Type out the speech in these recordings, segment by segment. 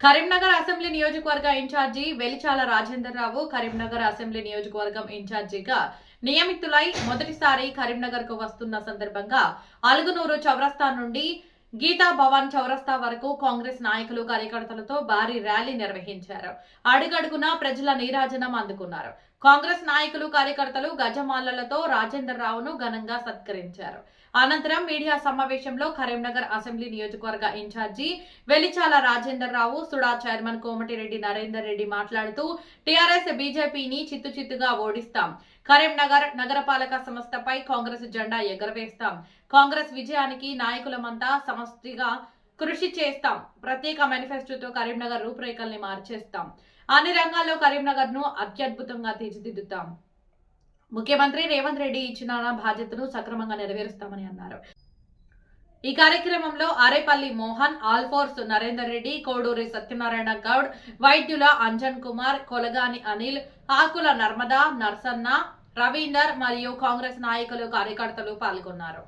Karimnagar assembly నియోజకవర్గ incharge Velichala Rajender రావు Karimnagar assembly నియోజకవర్గం ఇన్ఛార్జిగా నియమితులై మొదటిసారి కరీంనగర్ కు వస్తున్న సందర్భంగా అలుగునూరు చౌరస్తా నుండి గీతా భవన్ చౌరస్తా వరకు కాంగ్రెస్ నాయకులు కార్యకర్తలతో భారీ ర్యాలీ నిర్వహించారు. అడుగడుగునా ప్రజల నీరాజనం అందుకున్నారు. కాంగ్రెస్ నాయకులు కార్యకర్తలు గజమాలలతో రాజేందర్ రావును ఘనంగా సత్కరించారు. అనంతరం మీడియా సమావేశంలో కరీంనగర్ అసెంబ్లీ నియోజకవర్గ ఇన్ఛార్జి వెలిచాల రాజేందర్ రావు, సుడా చైర్మన్ కోమటిరెడ్డి నరేందర్ రెడ్డి మాట్లాడుతూ టీఆర్ఎస్ బీజేపీని చిత్తుచిత్తుగా ఓడిస్తాం. కరీంనగర్ నగరపాలక సంస్థపై కాంగ్రెస్ జెండా ఎగరవేస్తాం. కాంగ్రెస్ విజయానికి నాయకులమంతా సమష్టిగా కృషి చేస్తాం. ప్రత్యేక మేనిఫెస్టోతో కరీంనగర్ రూపురేఖల్ని మార్చేస్తాం. అన్ని రంగాల్లో కరీంనగర్ ను అత్యద్భుతంగా తీర్చిదిద్దుతాం. ముఖ్యమంత్రి రేవంత్ రెడ్డి ఇచ్చిన బాధ్యతను సక్రమంగా నెరవేరుస్తామని అన్నారు. ఈ కార్యక్రమంలో ఆరేపల్లి మోహన్, ఆల్ఫోర్స్ నరేందర్ రెడ్డి, కోడూరి సత్యనారాయణ గౌడ్, వైద్యుల అంజన్ కుమార్, కొలగాని అనిల్, ఆకుల నర్మదా, నర్సన్న, రవీందర్ మరియు కాంగ్రెస్ నాయకులు కార్యకర్తలు పాల్గొన్నారు.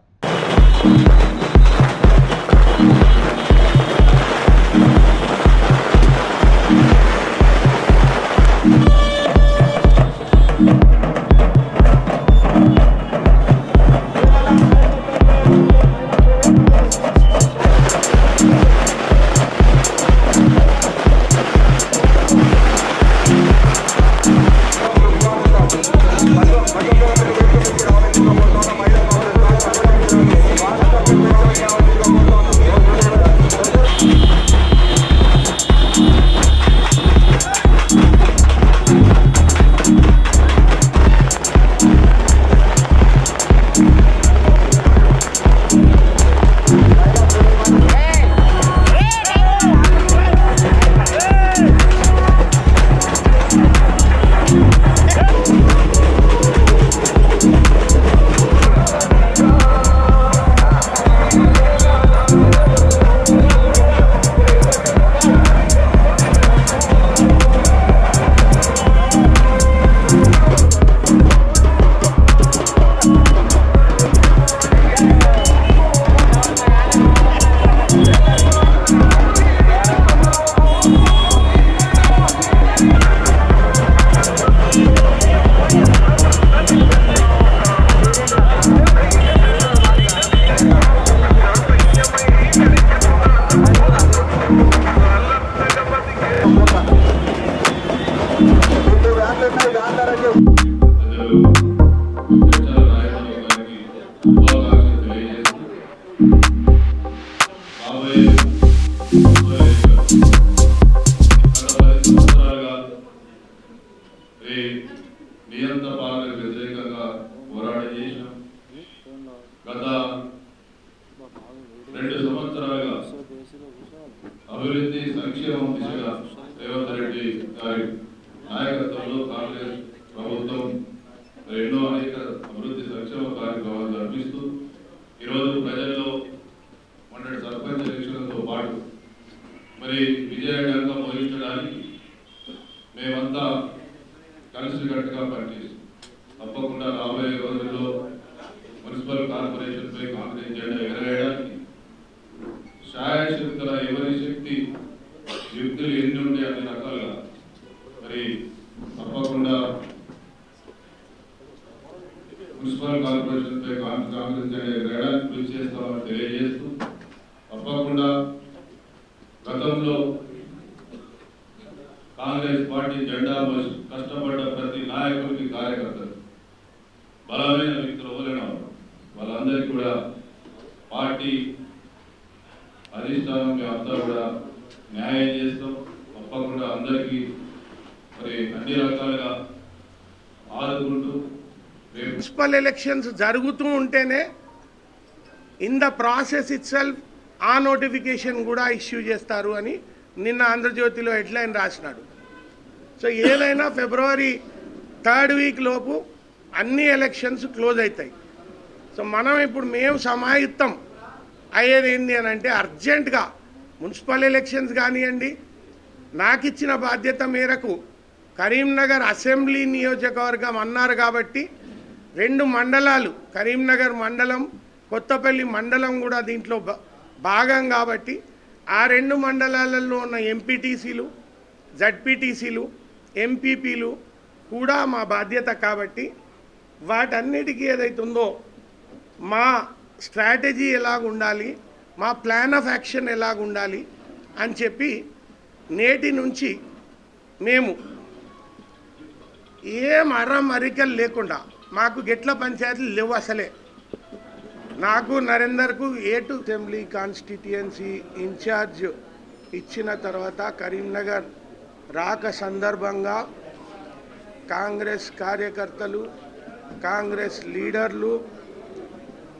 నియంత్రణ పాలనకు వ్యతిరేకంగా పోరాటం చేసిన గత 2 సంవత్సరాలుగా అభివృద్ధి సంక్షేమం దిశగా రేవంత్ రెడ్డి గారి నాయకత్వంలో కాంగ్రెస్ ప్రభుత్వం ఎన్నో అనేక అభివృద్ధి సంక్షేమ కార్యక్రమాలు జరిపిస్తూ ఈరోజు ప్రజల్లో మొన్నటి సర్పంచ్ ఎలక్షన్లతో పాటు మరి విజయవంతంగా ముగించడానికి మేమంతా కలిసికట్టుగా పనిచేస్తాం. తప్పకుండా రాబోయే రోజుల్లో మున్సిపల్ కార్పొరేషన్ పై కాంగ్రెస్ జెండా ఎగరవేయడానికి శాయశక్తుల ఎవరి శక్తి యుక్తులు ఎన్ని ఉంటే అన్ని రకాలుగా మరి తప్పకుండా మున్సిపల్ కార్పొరేషన్ పై కాంగ్రెస్ జెండా ఎగరవేయడానికి కృషి చేస్తామని తెలియజేస్తూ తప్పకుండా గతంలో కాంగ్రెస్ పార్టీ జెండా కష్టపడ్డ ప్రతి నాయకుడికి కార్యకర్తలు బలమైన వ్యక్తులు ఎవరైనా వాళ్ళందరికీ కూడా పార్టీ అధిష్టానం అంతా కూడా న్యాయం చేస్తాం. తప్పకుండా అందరికీ మరి అన్ని రకాలుగా ఆదుకుంటూ మున్సిపల్ ఎలక్షన్స్ జరుగుతూ ఉంటేనే in the process it self ఆ నోటిఫికేషన్ కూడా ఇష్యూ చేస్తారు అని నిన్న ఆంధ్రజ్యోతిలో హెడ్లైన్ రాసినాడు. సో ఏదైనా ఫిబ్రవరి 3rd వీక్ లోపు అన్ని ఎలక్షన్స్ క్లోజ్ అవుతాయి. సో మనం ఇప్పుడు మేము సమాయుత్తం అయ్యేది ఏంటి అని అంటే అర్జెంటుగా మున్సిపల్ ఎలక్షన్స్ కానివ్వండి, నాకు ఇచ్చిన బాధ్యత మేరకు కరీంనగర్ అసెంబ్లీ నియోజకవర్గం అన్నారు కాబట్టి 2 మండలాలు కరీంనగర్ మండలం, కొత్తపల్లి మండలం కూడా దీంట్లో భాగం కాబట్టి ఆ 2 మండలాలలో ఉన్న ఎంపీటీసీలు, జడ్పీటీసీలు, ఎంపీపీలు కూడా మా బాధ్యత. కాబట్టి వాటన్నిటికీ ఏదైతుందో మా స్ట్రాటజీ ఎలాగుండాలి, మా ప్లాన్ ఆఫ్ యాక్షన్ ఎలాగుండాలి అని చెప్పి నేటి నుంచి మేము ఏం అరికలు లేకుండా, మాకు గెట్ల పంచాయతీలు లేవు అసలే. నాకు నరేందర్కు ఏటు అసెంబ్లీ కాన్స్టిట్యుయెన్సీ ఇన్ఛార్జ్ ఇచ్చిన తర్వాత కరీంనగర్ రాక సందర్భంగా కాంగ్రెస్ కార్యకర్తలు, కాంగ్రెస్ లీడర్లు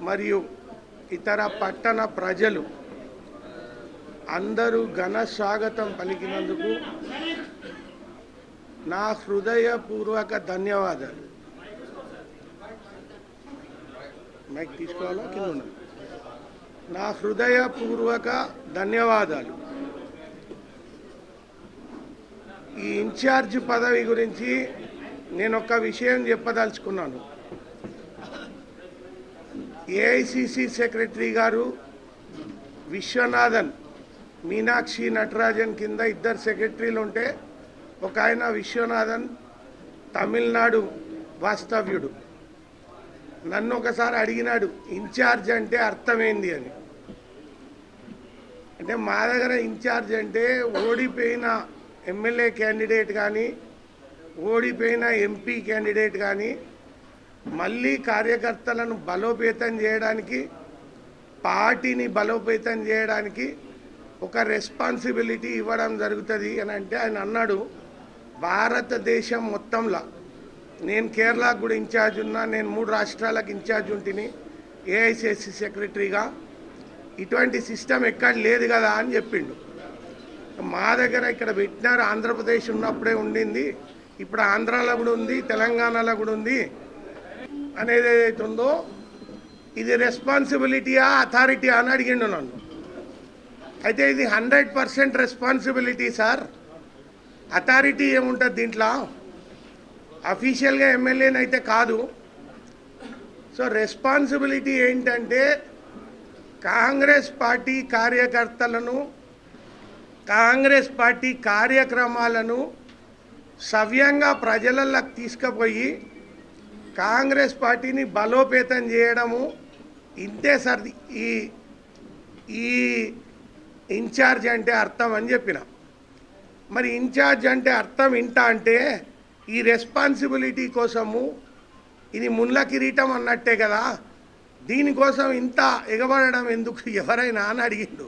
మరియు ఇతర పట్టణ ప్రజలు అందరూ ఘన స్వాగతం పలికినందుకు నా హృదయపూర్వక ధన్యవాదాలు. మైక్ తీసుకోవాలా కింద ఉన్నది. నా హృదయపూర్వక ధన్యవాదాలు. ఈ ఇన్ఛార్జ్ పదవి గురించి నేను ఒక విషయం చెప్పదలుచుకున్నాను. ఏఐసిసి సెక్రటరీ గారు విశ్వనాథన్, మీనాక్షి నటరాజన్ కింద 2 సెక్రటరీలు ఉంటే ఒక ఆయన విశ్వనాథన్ తమిళనాడు వాస్తవ్యుడు. నన్ను ఒకసారి అడిగినాడు ఇన్ఛార్జ్ అంటే అర్థమైంది అని. అంటే మా దగ్గర ఇన్ఛార్జ్ అంటే ఓడిపోయిన ఎమ్మెల్యే క్యాండిడేట్ కానీ, ఓడిపోయిన ఎంపీ క్యాండిడేట్ కానీ మళ్ళీ కార్యకర్తలను బలోపేతం చేయడానికి, పార్టీని బలోపేతం చేయడానికి ఒక రెస్పాన్సిబిలిటీ ఇవ్వడం జరుగుతుంది అని అంటే ఆయన అన్నాడు, భారతదేశం మొత్తంలో నేను కేరళకు కూడా ఇన్ఛార్జ్ ఉన్నా, నేను 3 రాష్ట్రాలకు ఇన్ఛార్జ్ ఉంటిని ఏఐసిసి సెక్రటరీగా, ఇటువంటి సిస్టమ్ ఎక్కడ లేదు కదా అని చెప్పిండు. మా దగ్గర ఇక్కడ పెట్టినారు, ఆంధ్రప్రదేశ్ ఉన్నప్పుడే ఉండింది, ఇప్పుడు ఆంధ్రాలో కూడా ఉంది, తెలంగాణలో కూడా ఉంది అనేది ఏదైతే ఉందో ఇది రెస్పాన్సిబిలిటీయా అథారిటీయా అని అడిగిండు నన్ను. అయితే ఇది 100% రెస్పాన్సిబిలిటీ సార్, అథారిటీ ఏముంటుంది దీంట్లో, అఫీషియల్గా ఎమ్మెల్యేని అయితే కాదు. సో రెస్పాన్సిబిలిటీ ఏంటంటే కాంగ్రెస్ పార్టీ కార్యకర్తలను, కాంగ్రెస్ పార్టీ కార్యక్రమాలను సవ్యంగా ప్రజలలోకి తీసుకుపోయి కాంగ్రెస్ పార్టీని బలోపేతం చేయడము, ఇంతే సార్ ఈ ఇన్ఛార్జ్ అంటే అర్థం అని చెప్పిన. మరి ఇన్ఛార్జ్ అంటే అర్థం ఇంట అంటే ఈ రెస్పాన్సిబిలిటీ కోసము ఇది ముళ్ళ కిరీటం అన్నట్టే కదా, దీనికోసం ఇంత ఎగబడడం ఎందుకు ఎవరైనా అని అడిగిండు.